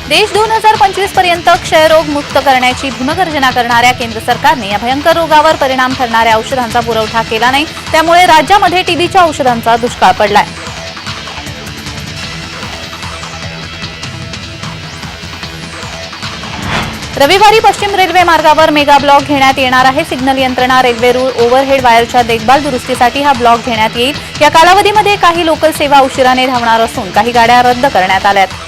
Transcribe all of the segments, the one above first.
देश 2025 पर्यंत क्षयरोग मुक्त करण्याची भीमगर्जना करणाऱ्या केंद्र सरकारने या भयंकर रोगावर परिणाम ठरणाऱ्या औषधांचा पुरवठा केला नाही, त्यामुळे राज्यामध्ये टीबीच्या औषधांचा दुष्काळ पडलाय। रविवारी पश्चिम रेल्वे मार्गावर मेगा ब्लॉक घेण्यात येणार आहे। सिग्नल यंत्रणा, रेल्वे रूळ, ओव्हरहेड वायरच्या देखभाल दुरुस्तीसाठी हा ब्लॉक घेण्यात येईल। या कालावधीमध्ये काही लोकल सेवा उशिराने धावणार असून काही गाड्या रद्द करण्यात आल्यात।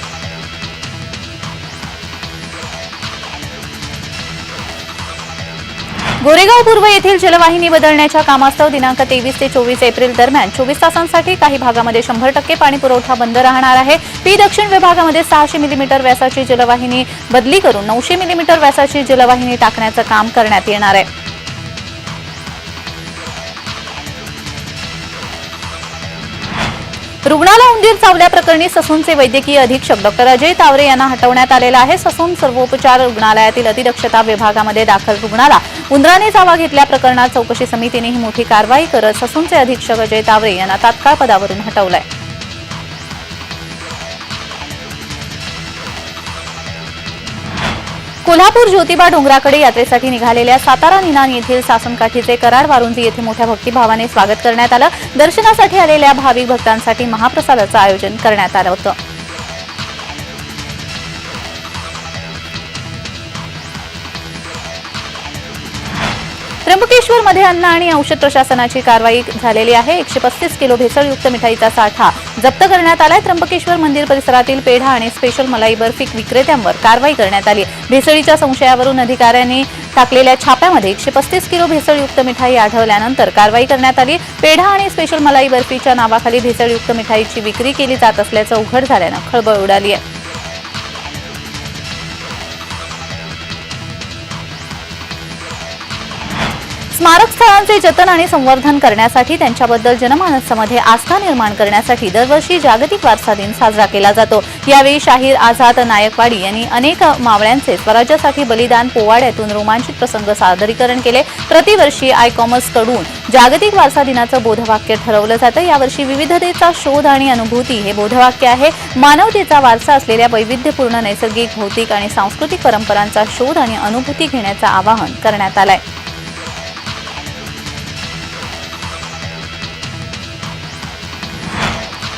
गोरेगाव पूर्व येथील जलवाहिनी बदलण्याच्या कामास्तव दिनांक 23 ते 24 एप्रिल दरम्यान 24 तासांसाठी काही भागामध्ये 100% पाणी पुरवठा बंद राहणार आहे। पी दक्षिण विभागामध्ये 600 मिलीमीटर व्यासाची जलवाहिनी बदली करून 900 मिलीमीटर व्यासाची जलवाहिनी टाकण्याचं काम करण्यात येणार आहे। रुग्णाला उंदीर चावल्याप्रकरणी ससूनचे वैद्यकीय अधीक्षक डॉक्टर अजय तावरे यांना हटवण्यात आलेला आहे। ससून सर्वोपचार रुग्णालयातील अतिदक्षता विभागामध्ये दाखल रुग्णाला उंदराने चावा घेतल्या प्रकरणात चौकशी समितीने ही मोठी कारवाई करत ससूनचे अधीक्षक अजय तावरे यांना तात्काळ पदावरून हटवलंय। कोल्हापूर ज्योतिबा डोंगराकडे यात्रेसाठी निघालेल्या सातारा निनान येथील सासनकाठीचे कराड वारुंजी येथे मोठ्या भक्तिभावाने स्वागत करण्यात आलं। दर्शनासाठी आलेल्या भाविक भक्तांसाठी महाप्रसादाचं आयोजन करण्यात आलं होतं। त्र्यंबकेश्वर मध्ये अन्न आणि औषध प्रशासनाची कारवाई झालेली आहे। 135 किलो भेसळयुक्त मिठाईचा साठा जप्त करण्यात आलाय। त्र्यंबकेश्वर मंदिर परिसरातील पेढा आणि स्पेशल मलाई बर्फी विक्रेत्यांवर कारवाई करण्यात आली। भेसळीच्या संशयावरून अधिकाऱ्यांनी टाकलेल्या छाप्यामध्ये 135 किलो भेसळयुक्त मिठाई आढळल्यानंतर कारवाई करण्यात आली। पेढा आणि स्पेशल मलाई बर्फीच्या नावाखाली भेसळयुक्त मिठाईची विक्री केली जात असल्याचं उघड झाल्यानं खळबळ उडाली आहे। स्मारक स्थळांचे जतन आणि संवर्धन करण्यासाठी त्यांच्याबद्दल जनमानसामध्ये आस्था निर्माण करण्यासाठी दरवर्षी जागतिक वारसा दिन साजरा केला जातो। यावेळी शाहीर आझाद नायकवाडी यांनी अनेक मावळ्यांचे स्वराज्यासाठी बलिदान पोवाड्यातून रोमांचित प्रसंग सादरीकरण केले। प्रतिवर्षी आयकॉमर्स कडून जागतिक वारसा दिनाचं बोधवाक्य ठरवलं जातं। यावर्षी विविधतेचा शोध आणि अनुभूती हे बोधवाक्य आहे। मानवतेचा वारसा असलेल्या वैविध्यपूर्ण नैसर्गिक, भौतिक आणि सांस्कृतिक परंपरांचा शोध आणि अनुभूती घेण्याचं आवाहन करण्यात आलंय।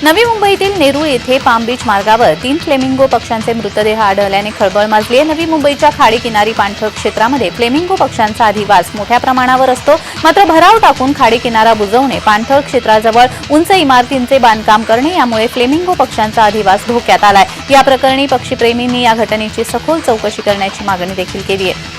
नवी मुंबईतील नेरूळ येथे पाम बीच मार्गावर 3 फ्लेमिंगो पक्ष्यांचे मृतदेह आढळल्याने खळबळ माजली आहे। नवी मुंबईच्या खाडी किनारी पाणथळ क्षेत्रामध्ये फ्लेमिंगो पक्ष्यांचा अधिवास मोठ्या प्रमाणावर असतो। मात्र भराव टाकून खाडी किनारा बुजवणे, पाणथळ क्षेत्राजवळ उंच इमारतींचे बांधकाम करणे यामुळे फ्लेमिंगो पक्ष्यांचा अधिवास धोक्यात आलाय। या प्रकरणी पक्षीप्रेमींनी या घटनेची सखोल चौकशी करण्याची मागणी देखील केली आहे।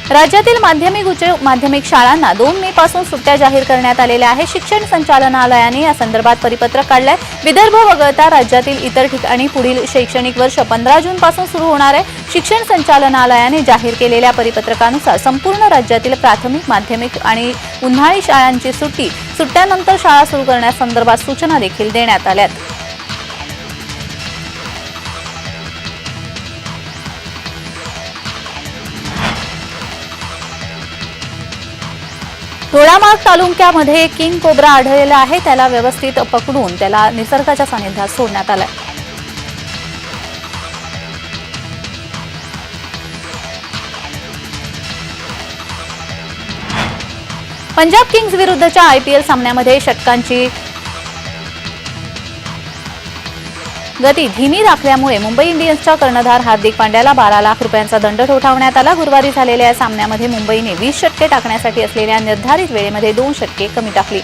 राज्यातील माध्यमिक उच्च माध्यमिक शाळांना 2 मे पासून सुट्ट्या जाहीर करण्यात आलेल्या आहे। शिक्षण संचालनालयाने या संदर्भात परिपत्रक काढलंय। विदर्भ वगळता राज्यातील इतर ठिकाणी पुढील शैक्षणिक वर्ष 15 जून पासून सुरू होणार आहे। शिक्षण संचालनालयाने जाहीर केलेल्या परिपत्रकानुसार संपूर्ण राज्यातील प्राथमिक, माध्यमिक आणि उन्हाळी शाळांची सुट्ट्यानंतर शाळा सुरू करण्यासंदर्भात सूचना देखील देण्यात आल्यात। धोळामार्ग तालुक्यामध्ये किंग कोब्रा आढळलेला आहे। त्याला व्यवस्थित पकडून त्याला निसर्गाच्या सानिध्यात सोडण्यात आलाय। पंजाब किंग्स विरुद्धच्या IPL सामन्यामध्ये षटकांची गती धीमी राखल्यामुळे मुंबई इंडियन्सच्या कर्णधार हार्दिक पांड्याला 12 लाख रुपयांचा दंड ठोठावण्यात आला। गुरुवारी झालेल्या या सामन्यामध्ये मुंबईने 20 षटके टाकण्यासाठी असलेल्या निर्धारित वेळेमध्ये 2 षटके कमी टाकली।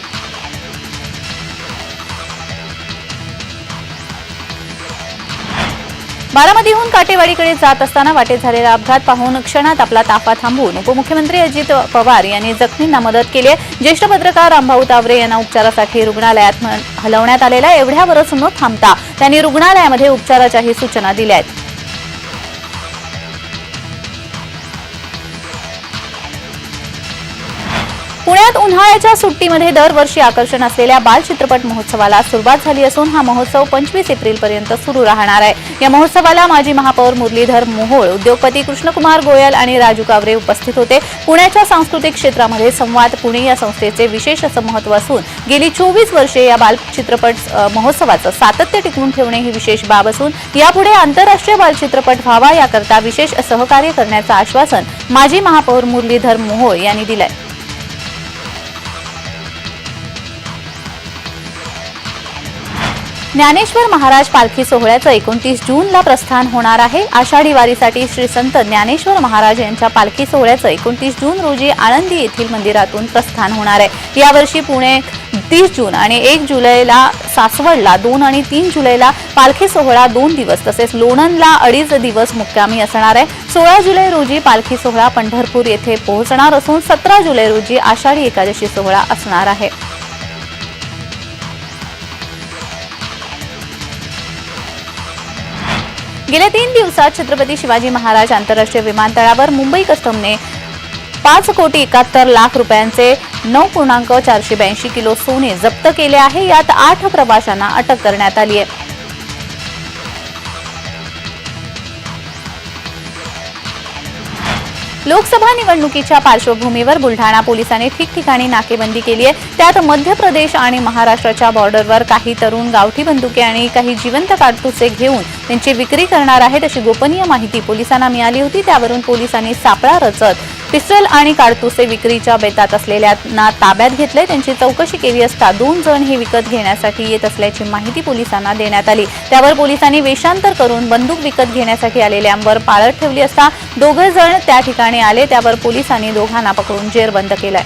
बारामतीहून काटेवाडीकडे जात असताना वाटेत झालेला अपघात पाहून क्षणात आपला ताफा थांबवून उपमुख्यमंत्री अजित पवार यांनी जखमींना मदत केली आहे। ज्येष्ठ पत्रकार रामभाऊ तावरे यांना उपचारासाठी रुग्णालयात हलवण्यात आलेलं आहे। एवढ्यावरच न थांबता त्यांनी रुग्णालयामध्ये उपचाराच्याही सूचना दिल्या आहेत। पुण्यात पुण्यात उन्हाळ्याच्या सुट्टीमध्ये दरवर्षी आकर्षण असलेल्या बाल चित्रपट महोत्सवाला सुरुवात झाली असून हा महोत्सव 25 एप्रिलपर्यंत सुरू राहणार आहे। या महोत्सवाला माजी महापौर मुरलीधर मोहोळ, उद्योगपती कृष्णकुमार गोयल आणि राजू कावरे उपस्थित होते। पुण्याच्या सांस्कृतिक क्षेत्रामध्ये संवाद पुणे या संस्थेचे विशेष असं महत्त्व असून गेली 24 वर्षे या बाल चित्रपट महोत्सवाचं सातत्य टिकवून ठेवणे ही विशेष बाब असून यापुढे आंतरराष्ट्रीय बाल चित्रपट व्हावा याकरता विशेष सहकार्य करण्याचं आश्वासन माजी महापौर मुरलीधर मोहोळ यांनी दिलंय। ज्ञानेश्वर महाराज पालखी सोहळ्याचं 29 जूनला प्रस्थान होणार आहे। आषाढी वारीसाठी श्री संत ज्ञानेश्वर महाराज यांच्या पालखी सोहळ्याचं 29 जून रोजी आळंदी येथील मंदिरातून प्रस्थान होणार आहे। यावर्षी पुणे 30 जून आणि 1 जुलैला, सासवडला 2 आणि 3 जुलैला पालखी सोहळा 2 दिवस तसेच लोणंदला 2.5 दिवस मुक्कामी असणार आहे। 16 जुलै रोजी पालखी सोहळा पंढरपूर येथे पोहोचणार असून 17 जुलै रोजी आषाढी एकादशी सोहळा असणार आहे। गेल्या 3 दिवसात छत्रपती शिवाजी महाराज आंतरराष्ट्रीय विमानतळावर मुंबई कस्टमने 5,71,00,000 रुपयांचे 9.482 किलो सोने जप्त केले आहे। यात 8 प्रवाशांना अटक करण्यात आली आहे। लोकसभा निवडणुकीच्या पार्श्वभूमीवर बुलढाणा पोलिसांनी ठिकठिकाणी नाकेबंदी केली आहे। त्यात मध्य प्रदेश आणि महाराष्ट्राच्या बॉर्डरवर काही तरुण गावठी बंदुके आणि काही जिवंत काडतुसे घेऊन त्यांची विक्री करणार आहेत अशी गोपनीय माहिती पोलिसांना मिळाली होती। त्यावरून पोलिसांनी सापळा रचत पिस्टल आणि काडतुसे विक्रीच्या बेतात असलेल्यांना ताब्यात घेतले। त्यांची चौकशी केली असता 2 जण हे विकत घेण्यासाठी येत असल्याची माहिती पोलिसांना देण्यात आली। त्यावर पोलिसांनी वेषांतर करून बंदूक विकत घेण्यासाठी आलेल्यांवर पाळत ठेवली असता 2 जण त्या ठिकाणी आले। त्यावर पोलिसांनी दोघांना पकडून जेरबंद केलाय।